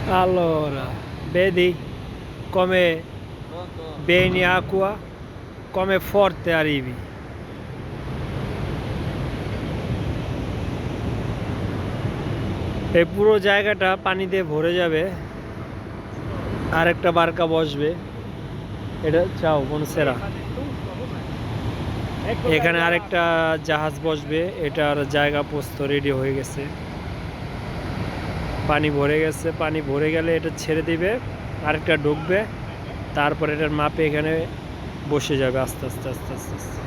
Allora, vedi come beni acqua, come forte arrivi. এই পুরো জায়গাটা পানি দিয়ে ভরে যাবে, আর একটা বারকা বসবে। এটা চাও বনসেরা। এখানে আরেকটা জাহাজ বসবে, এটার জায়গা পোস্ত রেডি হয়ে গেছে। পানি ভরে গেছে, পানি ভরে গেলে এটা ছেড়ে দিবে, আরেকটা ঢুকবে, তারপর এটার মাপে এখানে বসে যাবে আস্তে আস্তে আস্তে আস্তে আস্তে।